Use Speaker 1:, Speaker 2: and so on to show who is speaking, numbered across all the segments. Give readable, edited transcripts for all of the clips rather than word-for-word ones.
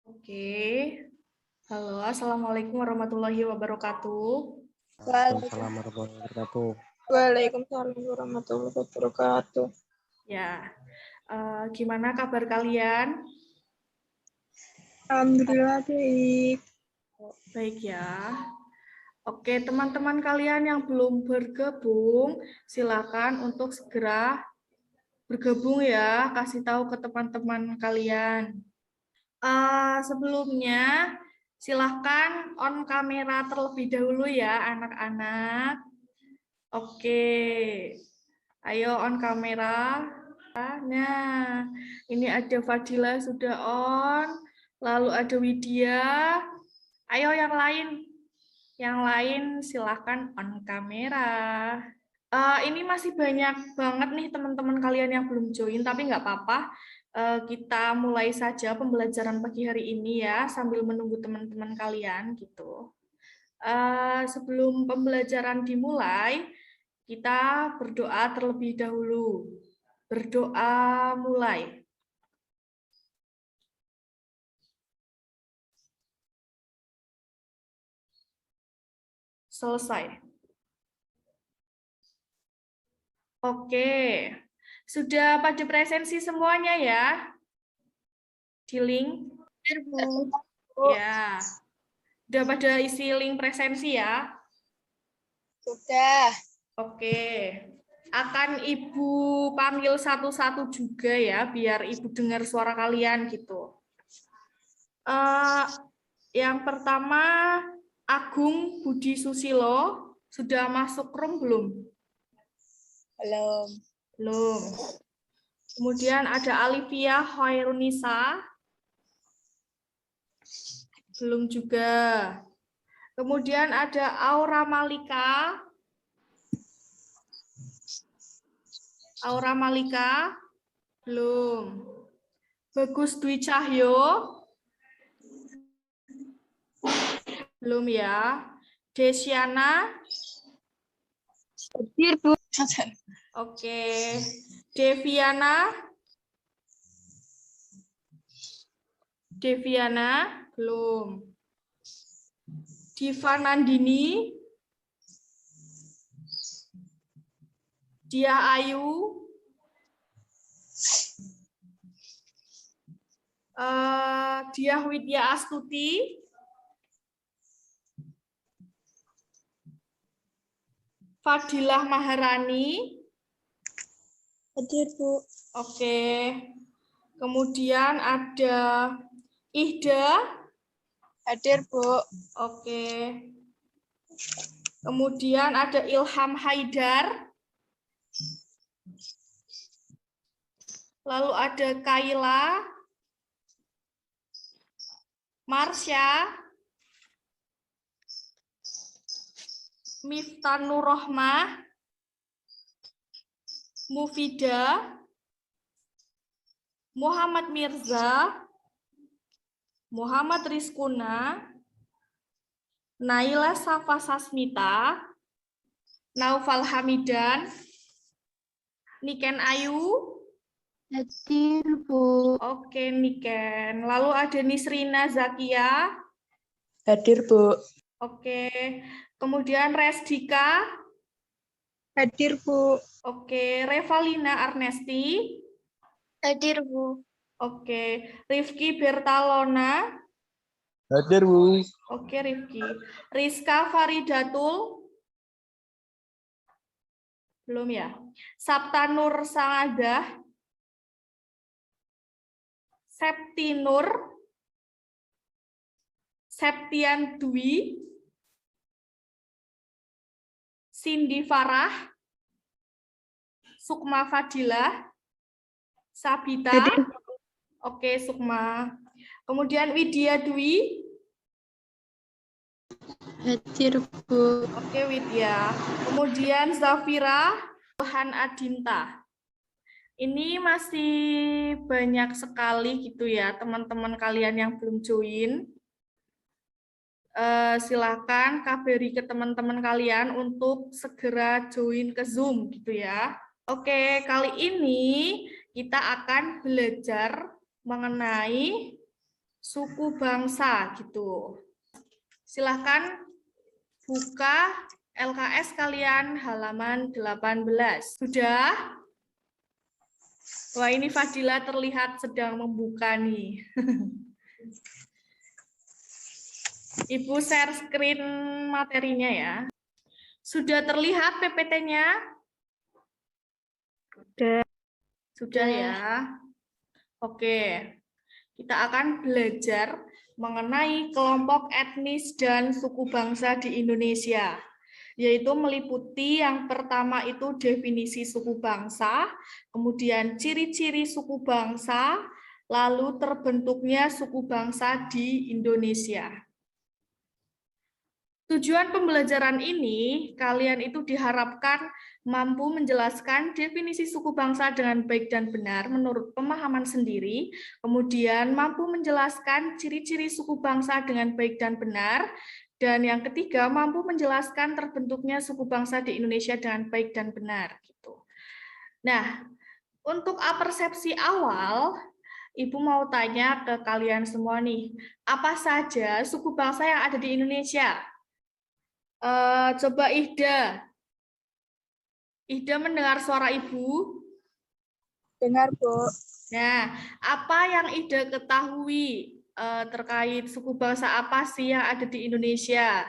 Speaker 1: Oke. Halo, Assalamualaikum warahmatullahi wabarakatuh.
Speaker 2: Waalaikumsalam warahmatullahi wabarakatuh.
Speaker 3: Waalaikumsalam warahmatullahi wabarakatuh.
Speaker 1: Ya, gimana kabar kalian?
Speaker 3: Alhamdulillah baik.
Speaker 1: Baik ya. Oke, teman-teman kalian yang belum bergabung, silakan untuk segera bergabung ya. Kasih tahu ke teman-teman kalian. Sebelumnya, silahkan on kamera terlebih dahulu ya, anak-anak. Oke, ayo on kamera. Nah, ini ada Fadila sudah on, lalu ada Widya. Ayo yang lain silahkan on kamera. Ini masih banyak banget nih teman-teman kalian yang belum join, tapi nggak apa-apa. Kita mulai saja pembelajaran pagi hari ini ya, sambil menunggu teman-teman kalian gitu. Sebelum pembelajaran dimulai, kita berdoa terlebih dahulu. Berdoa mulai. Selesai. Oke. Sudah pada presensi semuanya ya? Di link? Ya. Sudah pada isi link presensi ya?
Speaker 3: Sudah.
Speaker 1: Oke. Akan Ibu panggil satu-satu juga ya, biar Ibu dengar suara kalian gitu. Yang pertama, Agung Budi Susilo. Sudah masuk room belum?
Speaker 3: Belum.
Speaker 1: Belum. Kemudian ada Alivia Hoirunisa. Belum juga. Kemudian ada Aura Malika. Aura Malika. Belum. Bagus Dwi Cahyo. Belum ya. Desiana.
Speaker 3: Hadir, Bu.
Speaker 1: Oke. Deviana. Deviana. Belum. Diva Nandini. Dia Ayu. Dia Widya Astuti. Fadilah Maharani.
Speaker 3: Hadir, Bu.
Speaker 1: Oke. Kemudian ada Ihda.
Speaker 3: Hadir, Bu.
Speaker 1: Oke. Kemudian ada Ilham Haidar. Lalu ada Kaila. Marsha. Miftanur Rohmah. Mufida. Muhammad Mirza. Muhammad Rizkuna. Naila Safa Sasmita. Naufal Hamidan. Niken Ayu.
Speaker 3: Hadir, Bu.
Speaker 1: Oke, Niken. Lalu ada Nisrina Zakia.
Speaker 3: Hadir, Bu.
Speaker 1: Oke. Kemudian Resdika.
Speaker 3: Hadir, Bu.
Speaker 1: Oke. Revalina Arnesti.
Speaker 3: Hadir, Bu.
Speaker 1: Oke. Rifki Bertalona.
Speaker 2: Hadir, Bu.
Speaker 1: Oke, Rifki. Rizka Faridatul. Belum ya. Saptanur Sangadah. Septinur. Septian Dwi. Cindy Farah. Sukma Fadilah. Sabita.
Speaker 3: Hadir.
Speaker 1: Oke, Sukma. Kemudian Widya Dwi.
Speaker 3: Hadir, Bu.
Speaker 1: Oke, Widya. Kemudian Zafira Tuhan Adinta. Ini masih banyak sekali gitu ya teman-teman kalian yang belum join. Silakan kabari ke teman-teman kalian untuk segera join ke Zoom gitu ya. Oke, kali ini kita akan belajar mengenai suku bangsa gitu. Silahkan buka LKS kalian halaman 18. Sudah? Wah, ini Fadila terlihat sedang membuka nih. Ibu share screen materinya ya. Sudah terlihat PPT-nya? Sudah ya. Oke. Kita akan belajar mengenai kelompok etnis dan suku bangsa di Indonesia, yaitu meliputi yang pertama itu definisi suku bangsa, kemudian ciri-ciri suku bangsa, lalu terbentuknya suku bangsa di Indonesia. Tujuan pembelajaran ini, kalian itu diharapkan mampu menjelaskan definisi suku bangsa dengan baik dan benar menurut pemahaman sendiri, kemudian mampu menjelaskan ciri-ciri suku bangsa dengan baik dan benar, dan yang ketiga, mampu menjelaskan terbentuknya suku bangsa di Indonesia dengan baik dan benar. Gitu. Nah, untuk persepsi awal, Ibu mau tanya ke kalian semua nih, apa saja suku bangsa yang ada di Indonesia? Coba Ida. Ida mendengar suara Ibu?
Speaker 3: Dengar, Bu.
Speaker 1: Nah, apa yang Ida ketahui terkait suku bangsa apa sih yang ada di Indonesia?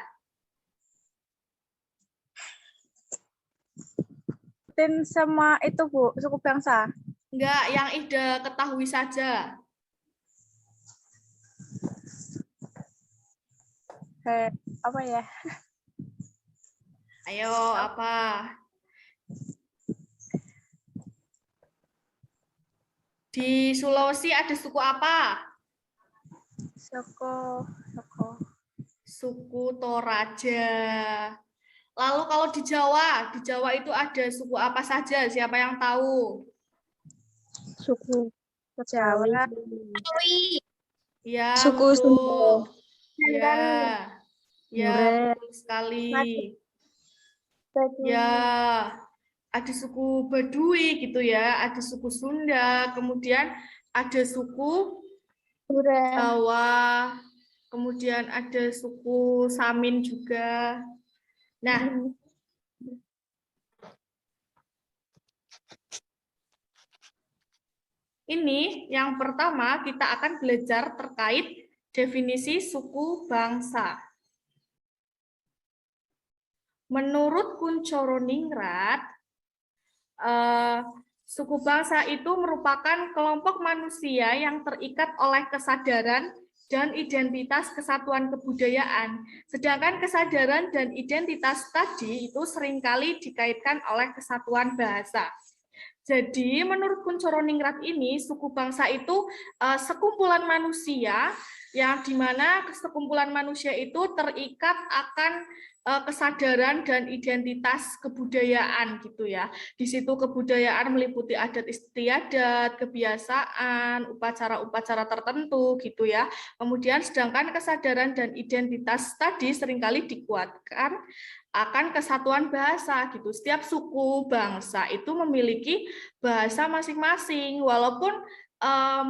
Speaker 3: Dan sama itu, Bu, suku bangsa.
Speaker 1: Enggak, yang Ida ketahui saja.
Speaker 3: Apa ya?
Speaker 1: Ayo, apa? Di Sulawesi ada suku apa? Suku Toraja. Lalu kalau di Jawa itu ada suku apa saja? Siapa yang tahu?
Speaker 3: Suku Jawa.
Speaker 1: Ya,
Speaker 3: Suku
Speaker 1: betul.
Speaker 3: Sunda.
Speaker 1: Ya, betul sekali. Ya, ada suku Baduy gitu ya, ada suku Sunda, kemudian ada suku Jawa, kemudian ada suku Samin juga. Nah, ini yang pertama kita akan belajar terkait definisi suku bangsa. Menurut Kuncoro Ningrat, suku bangsa itu merupakan kelompok manusia yang terikat oleh kesadaran dan identitas kesatuan kebudayaan. Sedangkan kesadaran dan identitas tadi itu seringkali dikaitkan oleh kesatuan bahasa. Jadi menurut Kuncoro Ningrat ini, suku bangsa itu sekumpulan manusia yang dimana sekumpulan manusia itu terikat akan kesadaran dan identitas kebudayaan gitu ya. Di situ kebudayaan meliputi adat istiadat, kebiasaan, upacara-upacara tertentu gitu ya. Kemudian sedangkan kesadaran dan identitas tadi seringkali dikuatkan akan kesatuan bahasa gitu. Setiap suku bangsa itu memiliki bahasa masing-masing, walaupun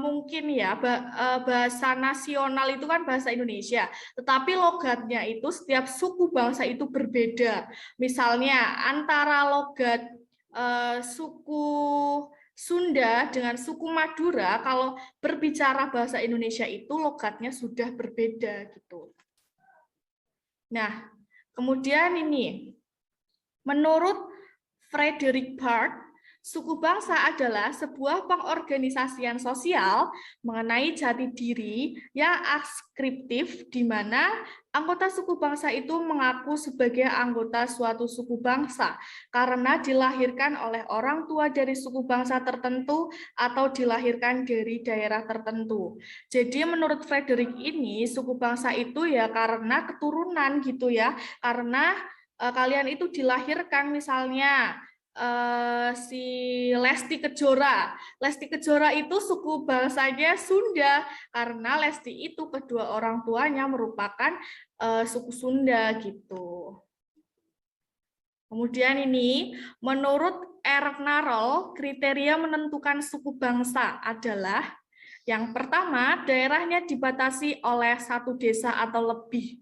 Speaker 1: mungkin ya bahasa nasional itu kan bahasa Indonesia, tetapi logatnya itu setiap suku bangsa itu berbeda. Misalnya antara logat suku Sunda dengan suku Madura, kalau berbicara bahasa Indonesia itu logatnya sudah berbeda gitu. Nah, kemudian ini, menurut Frederick Bart, suku bangsa adalah sebuah pengorganisasian sosial mengenai jati diri yang askriptif, di mana anggota suku bangsa itu mengaku sebagai anggota suatu suku bangsa karena dilahirkan oleh orang tua dari suku bangsa tertentu atau dilahirkan dari daerah tertentu. Jadi menurut Frederick ini, suku bangsa itu ya karena keturunan gitu ya, karena kalian itu dilahirkan misalnya si Lesti Kejora. Lesti Kejora itu suku bangsanya Sunda karena Lesti itu kedua orang tuanya merupakan suku Sunda gitu. Kemudian ini, menurut Ernst Narol, kriteria menentukan suku bangsa adalah Yang pertama, daerahnya dibatasi oleh satu desa atau lebih.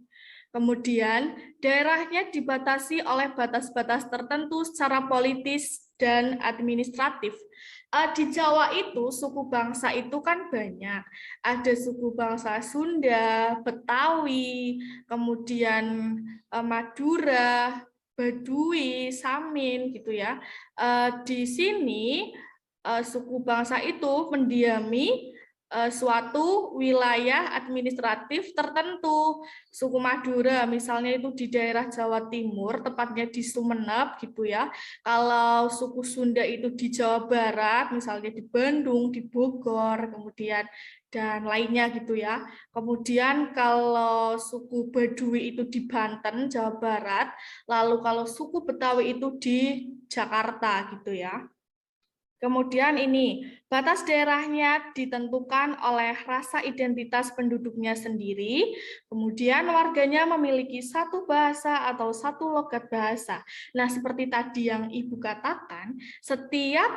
Speaker 1: Kemudian, daerahnya dibatasi oleh batas-batas tertentu secara politis dan administratif. Di Jawa itu, suku bangsa itu kan banyak. Ada suku bangsa Sunda, Betawi, kemudian Madura, Baduy, Samin, gitu ya. Di sini, suku bangsa itu mendiami suatu wilayah administratif tertentu. Suku Madura misalnya itu di daerah Jawa Timur, tepatnya di Sumeneb gitu ya. Kalau suku Sunda itu di Jawa Barat, misalnya di Bandung, di Bogor, kemudian dan lainnya gitu ya. Kemudian kalau suku Baduy itu di Banten, Jawa Barat, lalu kalau suku Betawi itu di Jakarta gitu ya. Kemudian ini, batas daerahnya ditentukan oleh rasa identitas penduduknya sendiri, kemudian warganya memiliki satu bahasa atau satu logat bahasa. Nah, seperti tadi yang Ibu katakan, setiap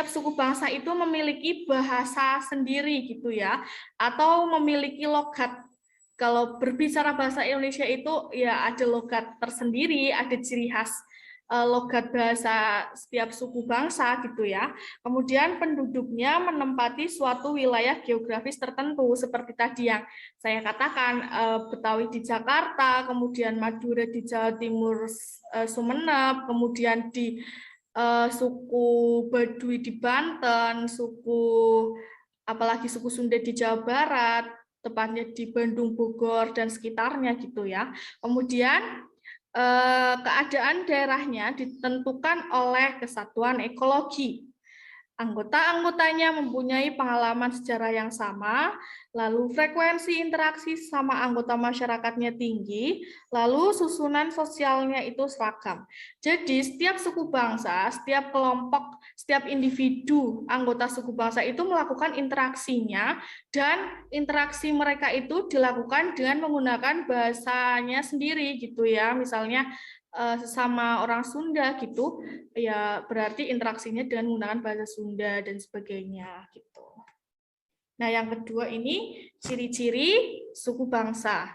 Speaker 1: suku bangsa itu memiliki bahasa sendiri gitu ya, atau memiliki logat. Kalau berbicara bahasa Indonesia itu ya ada logat tersendiri, ada ciri khas logat bahasa setiap suku bangsa gitu ya. Kemudian penduduknya menempati suatu wilayah geografis tertentu seperti tadi yang saya katakan, Betawi di Jakarta, kemudian Madura di Jawa Timur, Sumeneb, kemudian di suku Baduy di Banten, apalagi suku Sunda di Jawa Barat, tepatnya di Bandung, Bogor dan sekitarnya gitu ya. Kemudian keadaan daerahnya ditentukan oleh kesatuan ekologi. Anggota-anggotanya mempunyai pengalaman sejarah yang sama, lalu frekuensi interaksi sama anggota masyarakatnya tinggi, lalu susunan sosialnya itu seragam. Jadi setiap suku bangsa, setiap kelompok, setiap individu anggota suku bangsa itu melakukan interaksinya, dan interaksi mereka itu dilakukan dengan menggunakan bahasanya sendiri gitu ya. Misalnya sesama orang Sunda gitu, ya berarti interaksinya dengan menggunakan bahasa Sunda dan sebagainya gitu. Nah, yang kedua ini ciri-ciri suku bangsa.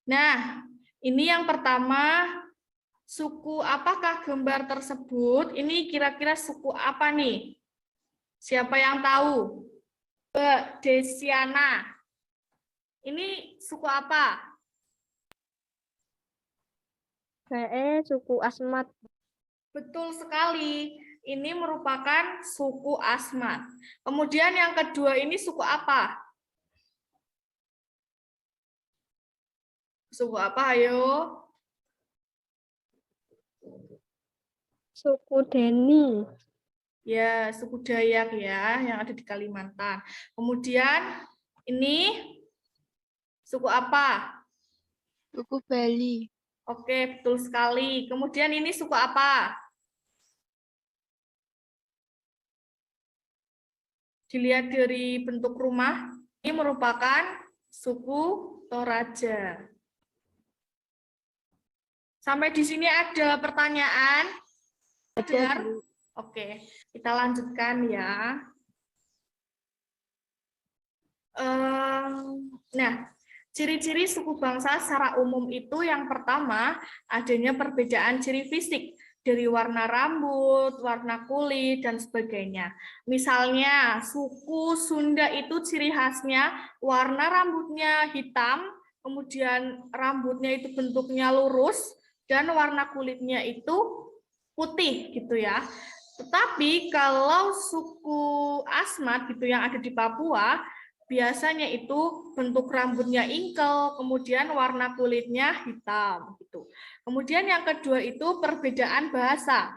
Speaker 1: Nah, ini yang pertama, suku apakah gambar tersebut? Ini kira-kira suku apa nih? Siapa yang tahu? Mbak Desiana. Ini suku apa?
Speaker 3: Suku Asmat.
Speaker 1: Betul sekali. Ini merupakan suku Asmat. Kemudian yang kedua ini suku apa? Suku apa, ayo?
Speaker 3: Suku Deni.
Speaker 1: Ya, suku Dayak ya, yang ada di Kalimantan. Kemudian ini suku apa?
Speaker 3: Suku Bali.
Speaker 1: Oke, betul sekali. Kemudian ini suku apa? Dilihat dari bentuk rumah, ini merupakan suku Toraja. Sampai di sini ada pertanyaan? Dengar? Oke, kita lanjutkan ya. Nah, ciri-ciri suku bangsa secara umum itu yang pertama, adanya perbedaan ciri fisik dari warna rambut, warna kulit, dan sebagainya. Misalnya, suku Sunda itu ciri khasnya warna rambutnya hitam, kemudian rambutnya itu bentuknya lurus, dan warna kulitnya itu putih gitu ya. Tetapi kalau suku Asmat gitu yang ada di Papua, biasanya itu bentuk rambutnya ingkel, kemudian warna kulitnya hitam gitu. Kemudian yang kedua itu perbedaan bahasa.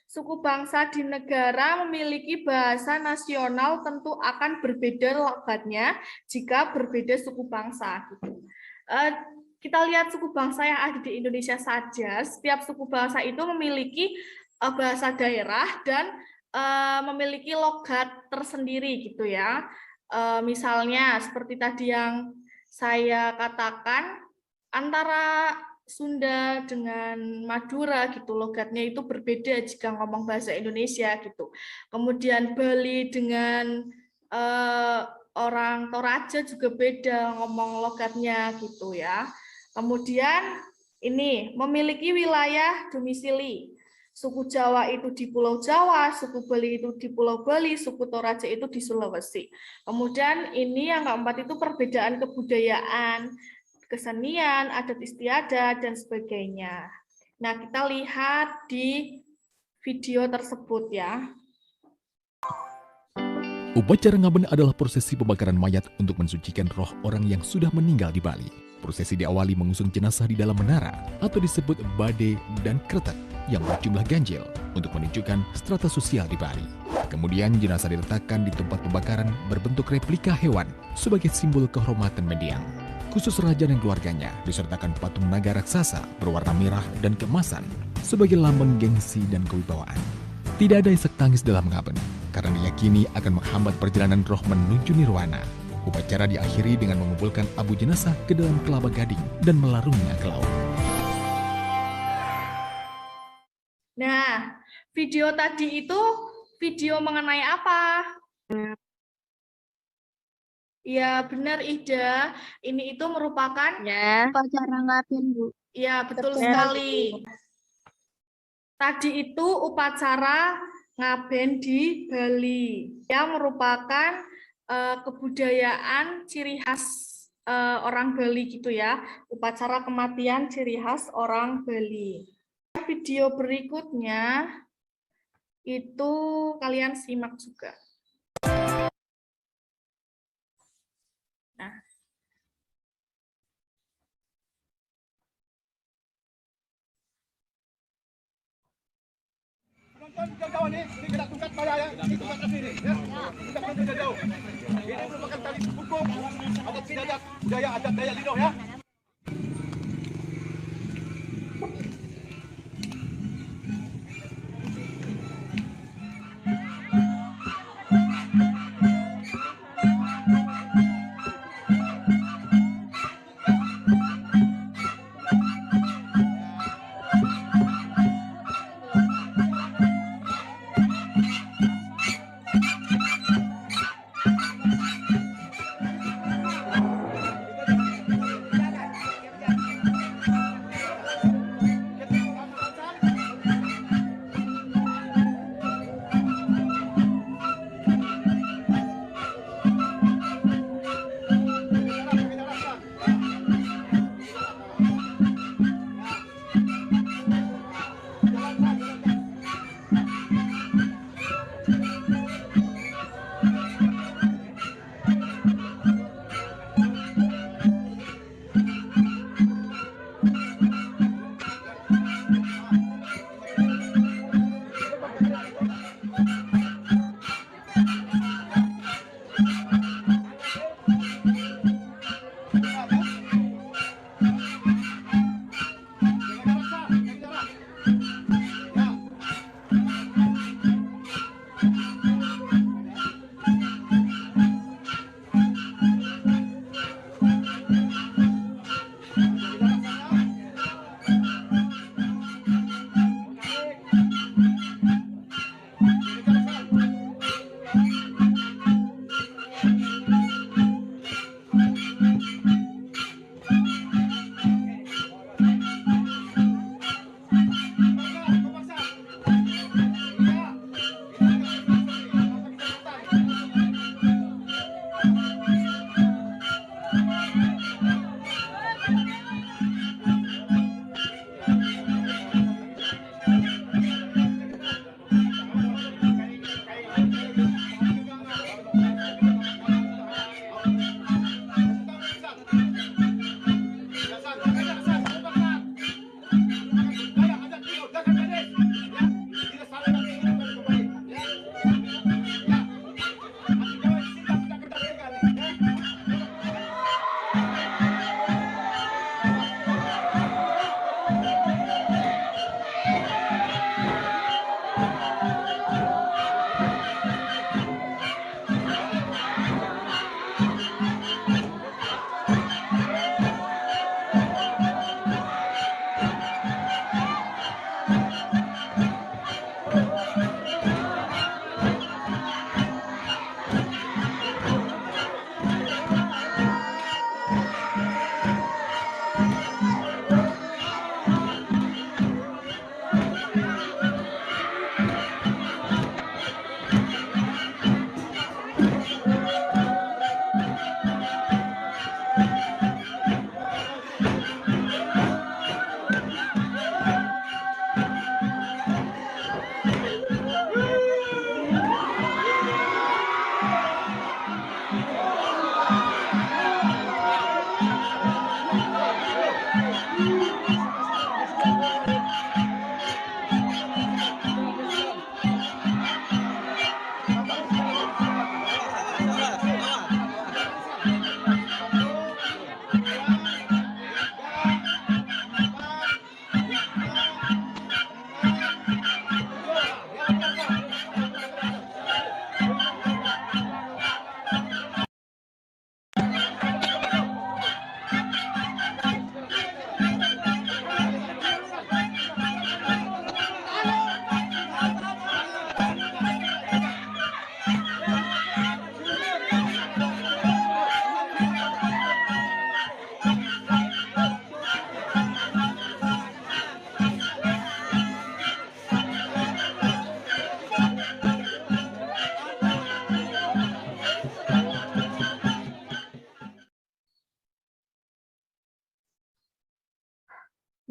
Speaker 1: Suku bangsa di negara memiliki bahasa nasional tentu akan berbeda logatnya jika berbeda suku bangsa gitu. Kita lihat suku bangsa yang ada di Indonesia saja, setiap suku bangsa itu memiliki bahasa daerah dan memiliki logat tersendiri gitu ya. Misalnya seperti tadi yang saya katakan, antara Sunda dengan Madura gitu, logatnya itu berbeda jika ngomong bahasa Indonesia gitu. Kemudian Bali dengan orang Toraja juga beda ngomong logatnya gitu ya. Kemudian ini memiliki wilayah domisili. Suku Jawa itu di Pulau Jawa, suku Bali itu di Pulau Bali, suku Toraja itu di Sulawesi. Kemudian ini yang keempat itu perbedaan kebudayaan, kesenian, adat istiadat, dan sebagainya. Nah, kita lihat di video tersebut ya.
Speaker 4: Upacara ngaben adalah prosesi pembakaran mayat untuk mensucikan roh orang yang sudah meninggal di Bali. Prosesi diawali mengusung jenazah di dalam menara atau disebut bade dan kretek yang berjumlah ganjil untuk menunjukkan strata sosial di Bali. Kemudian jenazah diletakkan di tempat pembakaran berbentuk replika hewan sebagai simbol kehormatan mendiang. Khusus raja dan keluarganya disertakan patung naga raksasa berwarna merah dan keemasan sebagai lambang gengsi dan kewibawaan. Tidak ada isak tangis dalam ngaben karena diyakini akan menghambat perjalanan roh menuju nirwana. Upacara diakhiri dengan mengumpulkan abu jenazah ke dalam kelapa gading dan melarungnya ke laut.
Speaker 1: Nah, video tadi itu video mengenai apa? Ya, benar Ida. Ini itu merupakan
Speaker 3: Upacara ngaben, Bu.
Speaker 1: ya, betul sekali. Tadi itu upacara ngaben di Bali yang merupakan kebudayaan ciri khas orang Bali gitu ya. Upacara kematian ciri khas orang Bali. Video berikutnya itu kalian simak juga. Nah,
Speaker 5: Penonton jauh-jauh nih, ini kita tungkat bayar ya, ini tungkat asli nih, ya. Kita penonton jauh-jauh. Ini merupakan tali hukum, adat istiadat, budaya adat Dayak Lidoh ya.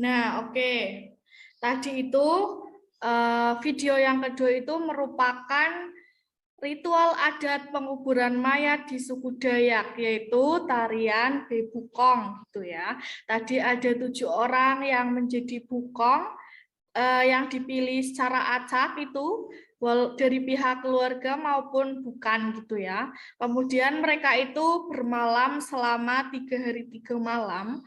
Speaker 1: Nah, oke. Tadi itu video yang kedua itu merupakan ritual adat penguburan mayat di suku Dayak, yaitu tarian bebukong, gitu ya. Tadi ada 7 orang yang menjadi bukong, yang dipilih secara acak itu dari pihak keluarga maupun bukan, gitu ya. Kemudian mereka itu bermalam selama 3 hari 3 malam.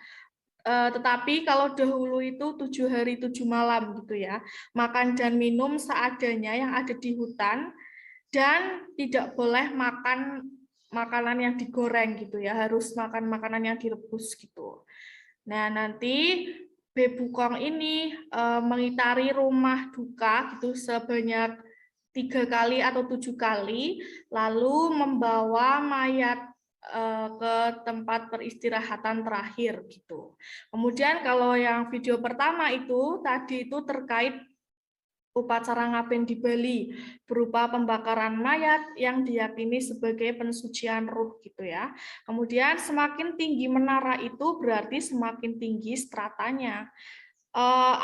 Speaker 1: Tetapi kalau dahulu itu 7 hari 7 malam, gitu ya. Makan dan minum seadanya yang ada di hutan. Dan tidak boleh makan makanan yang digoreng gitu ya, harus makan makanan yang direbus gitu. Nah, nanti bebukong ini mengitari rumah duka gitu sebanyak 3 kali atau 7 kali, lalu membawa mayat ke tempat peristirahatan terakhir gitu. Kemudian kalau yang video pertama itu tadi itu terkait upacara ngaben di Bali berupa pembakaran mayat yang diyakini sebagai pensucian ruh gitu ya. Kemudian semakin tinggi menara itu berarti semakin tinggi stratanya.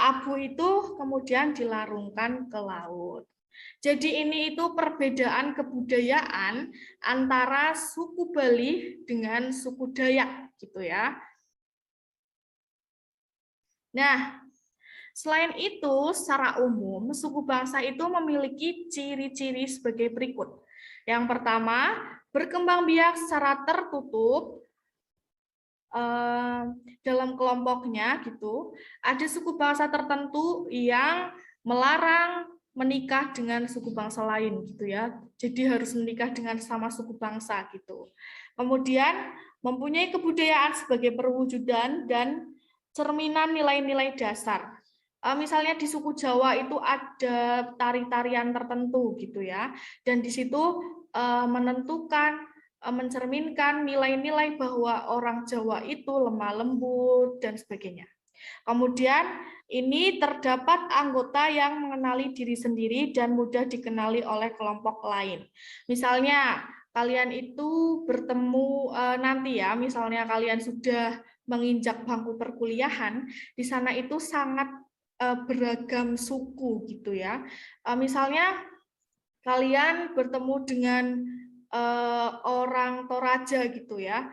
Speaker 1: Abu itu kemudian dilarungkan ke laut. Jadi ini itu perbedaan kebudayaan antara suku Bali dengan suku Dayak gitu ya. Nah, selain itu, secara umum, suku bangsa itu memiliki ciri-ciri sebagai berikut. Yang pertama, berkembang biak secara tertutup dalam kelompoknya gitu. Ada suku bangsa tertentu yang melarang menikah dengan suku bangsa lain gitu ya. Jadi harus menikah dengan sama suku bangsa gitu. Kemudian mempunyai kebudayaan sebagai perwujudan dan cerminan nilai-nilai dasar. Misalnya di suku Jawa itu ada tari-tarian tertentu gitu ya, dan di situ menentukan, mencerminkan nilai-nilai bahwa orang Jawa itu lemah lembut dan sebagainya. Kemudian ini terdapat anggota yang mengenali diri sendiri dan mudah dikenali oleh kelompok lain. Misalnya kalian itu bertemu nanti ya, misalnya kalian sudah menginjak bangku perkuliahan, di sana itu sangat beragam suku gitu ya. Misalnya kalian bertemu dengan orang Toraja gitu ya,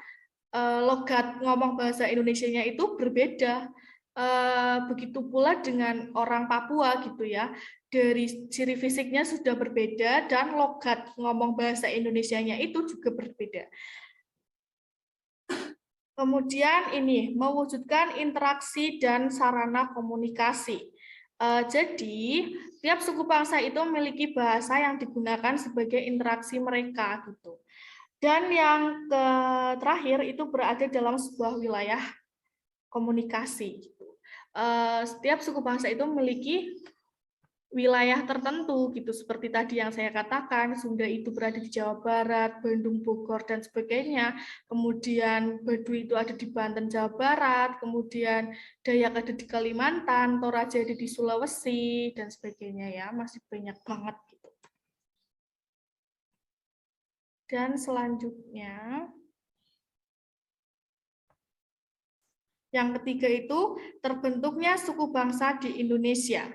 Speaker 1: logat ngomong bahasa Indonesianya itu berbeda. Begitu pula dengan orang Papua gitu ya, dari ciri fisiknya sudah berbeda dan logat ngomong bahasa Indonesianya itu juga berbeda. Kemudian ini mewujudkan interaksi dan sarana komunikasi. Jadi tiap suku bangsa itu memiliki bahasa yang digunakan sebagai interaksi mereka gitu. Dan yang terakhir itu berada dalam sebuah wilayah komunikasi. Gitu. Setiap suku bangsa itu memiliki wilayah tertentu gitu, seperti tadi yang saya katakan, Sunda itu berada di Jawa Barat, Bandung, Bogor dan sebagainya. Kemudian Baduy itu ada di Banten, Jawa Barat, kemudian Dayak ada di Kalimantan, Toraja ada di Sulawesi dan sebagainya ya, masih banyak banget gitu. Dan selanjutnya yang ketiga itu terbentuknya suku bangsa di Indonesia.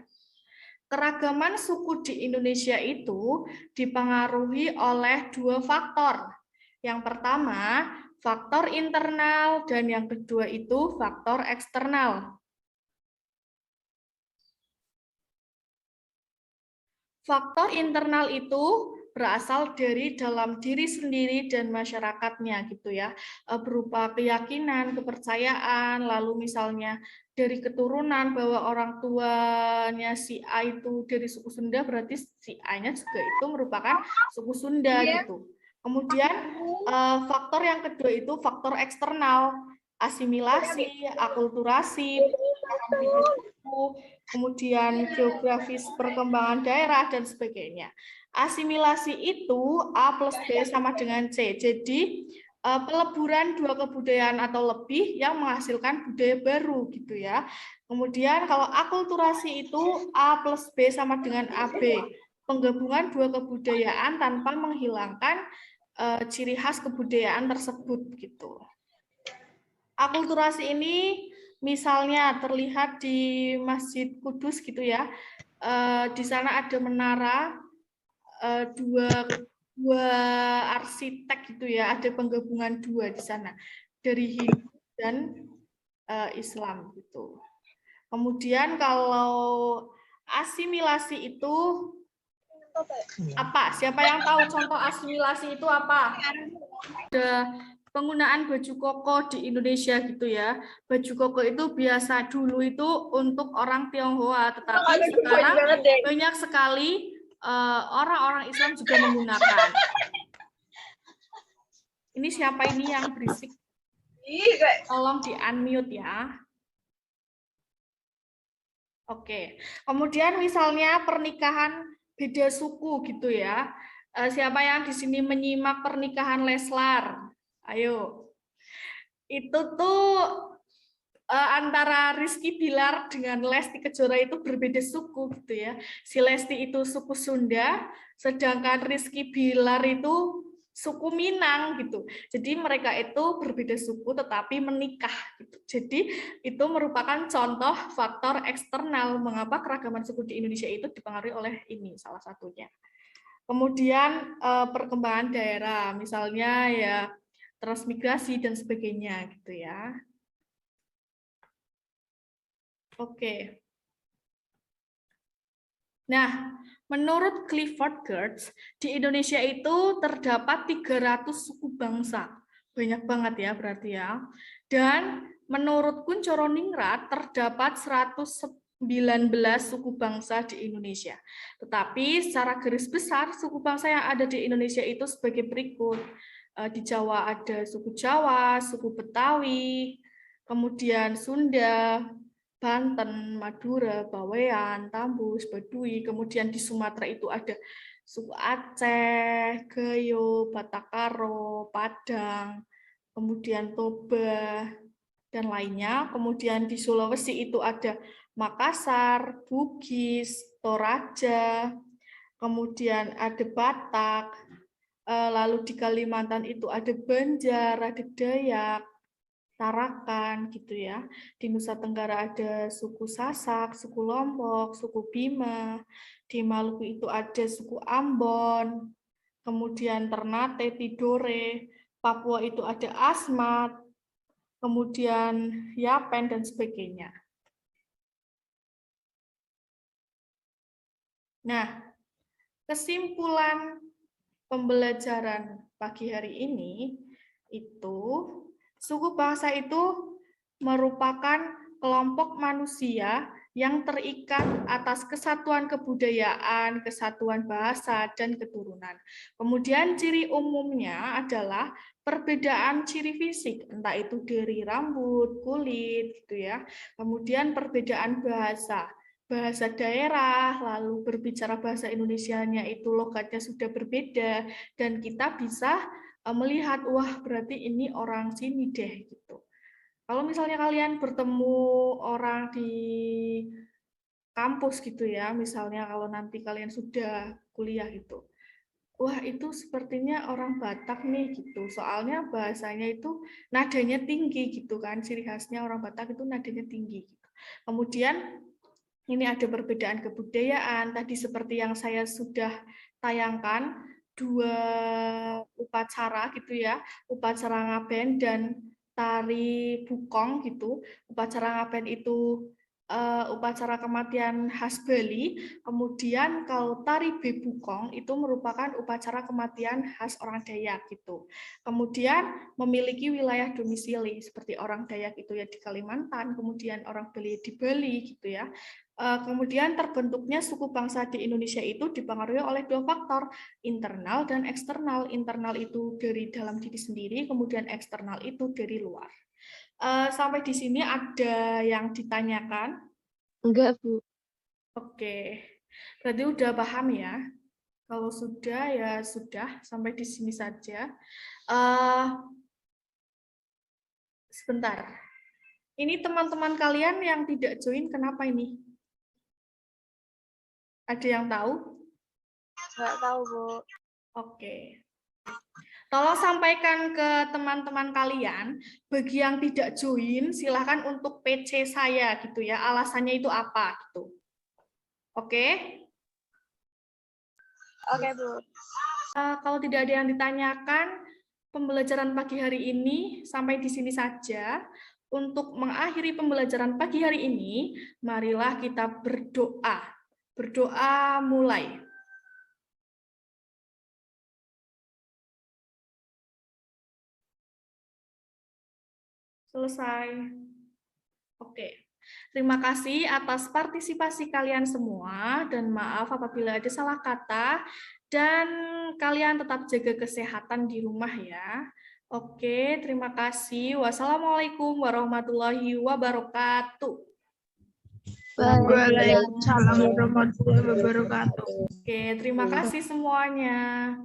Speaker 1: Keragaman suku di Indonesia itu dipengaruhi oleh 2 faktor. Yang pertama, faktor internal, dan yang kedua itu faktor eksternal. Faktor internal itu berasal dari dalam diri sendiri dan masyarakatnya gitu ya, berupa keyakinan, kepercayaan, lalu misalnya dari keturunan bahwa orang tuanya si A itu dari suku Sunda, berarti si A-nya juga itu merupakan suku Sunda gitu. Kemudian faktor yang kedua itu faktor eksternal, asimilasi, akulturasi, kemudian geografis perkembangan daerah dan sebagainya. Asimilasi itu A plus B sama dengan C. Jadi peleburan 2 kebudayaan atau lebih yang menghasilkan budaya baru gitu ya. Kemudian kalau akulturasi itu A plus B sama dengan AB. Penggabungan 2 kebudayaan tanpa menghilangkan ciri khas kebudayaan tersebut gitu. Akulturasi ini misalnya terlihat di Masjid Kudus gitu ya, di sana ada menara, dua arsitek gitu ya, ada penggabungan dua di sana dari Hindu dan Islam gitu. Kemudian kalau asimilasi itu apa? Siapa yang tahu contoh asimilasi itu apa? Ada penggunaan baju koko di Indonesia gitu ya. Baju koko itu biasa dulu itu untuk orang Tionghoa, tetapi sekarang banyak sekali orang-orang Islam juga menggunakan. Ini siapa ini yang berisik? Tolong di-unmute ya. Oke. Kemudian misalnya pernikahan beda suku gitu ya. Siapa yang di sini menyimak pernikahan Leslar? Ayo. Itu tuh antara Rizky Bilar dengan Lesti Kejora itu berbeda suku gitu ya. Si Lesti itu suku Sunda, sedangkan Rizky Bilar itu suku Minang gitu. Jadi mereka itu berbeda suku tetapi menikah gitu. Jadi itu merupakan contoh faktor eksternal mengapa keragaman suku di Indonesia itu dipengaruhi oleh ini salah satunya. Kemudian perkembangan daerah, misalnya ya transmigrasi dan sebagainya gitu ya. Oke. Nah, menurut Clifford Geertz, di Indonesia itu terdapat 300 suku bangsa. Banyak banget ya berarti ya. Dan menurut Kuncoro Ningrat terdapat 119 suku bangsa di Indonesia. Tetapi secara garis besar suku bangsa yang ada di Indonesia itu sebagai berikut. Di Jawa ada suku Jawa, suku Betawi, kemudian Sunda, Banten, Madura, Bawean, Tambus, Baduy, kemudian di Sumatera itu ada suku Aceh, Gayo, Batakaro, Padang, kemudian Toba, dan lainnya. Kemudian di Sulawesi itu ada Makassar, Bugis, Toraja, kemudian ada Batak, lalu di Kalimantan itu ada Banjar, ada Dayak, Tarakan gitu ya. Di Nusa Tenggara ada suku Sasak, suku Lombok, suku Bima. Di Maluku itu ada suku Ambon, kemudian Ternate, Tidore. Papua itu ada Asmat, kemudian Yapen dan sebagainya. Nah, kesimpulan pembelajaran pagi hari ini itu suku bangsa itu merupakan kelompok manusia yang terikat atas kesatuan kebudayaan, kesatuan bahasa, dan keturunan. Kemudian ciri umumnya adalah perbedaan ciri fisik, entah itu dari rambut, kulit, gitu ya. Kemudian perbedaan bahasa daerah, lalu berbicara bahasa Indonesianya itu logatnya sudah berbeda, dan kita bisa melihat, wah berarti ini orang sini deh, gitu. Kalau misalnya kalian bertemu orang di kampus gitu ya, misalnya kalau nanti kalian sudah kuliah gitu, wah itu sepertinya orang Batak nih gitu, soalnya bahasanya itu nadanya tinggi gitu kan, ciri khasnya orang Batak itu nadanya tinggi gitu. Kemudian ini ada perbedaan kebudayaan, tadi seperti yang saya sudah tayangkan, 2 upacara gitu ya, upacara ngaben dan tari bukong gitu. Upacara ngaben itu upacara kematian khas Bali, kemudian kalau tari bebukong itu merupakan upacara kematian khas orang Dayak gitu. Kemudian memiliki wilayah domisili seperti orang Dayak itu ya di Kalimantan, kemudian orang Bali di Bali gitu ya. Kemudian terbentuknya suku bangsa di Indonesia itu dipengaruhi oleh 2 faktor, internal dan eksternal. Internal itu dari dalam diri sendiri, kemudian eksternal itu dari luar. Sampai di sini ada yang ditanyakan?
Speaker 6: Enggak, Bu.
Speaker 1: Oke, berarti udah paham ya? Kalau sudah, ya sudah, sampai di sini saja. Sebentar. Ini teman-teman kalian yang tidak join, kenapa ini? Ada yang tahu?
Speaker 3: Nggak tahu, Bu.
Speaker 1: Oke. Tolong sampaikan ke teman-teman kalian, bagi yang tidak join, silahkan untuk PC saya gitu ya, alasannya itu apa gitu. Oke?
Speaker 3: Oke, Bu.
Speaker 1: Kalau tidak ada yang ditanyakan, pembelajaran pagi hari ini sampai di sini saja. Untuk mengakhiri pembelajaran pagi hari ini, marilah kita berdoa. Berdoa mulai. Selesai. Oke. Terima kasih atas partisipasi kalian semua dan maaf apabila ada salah kata dan kalian tetap jaga kesehatan di rumah ya. Oke, terima kasih. Wassalamualaikum warahmatullahi wabarakatuh.
Speaker 3: Waalaikumsalam warahmatullahi wabarakatuh.
Speaker 1: Oke, terima kasih semuanya.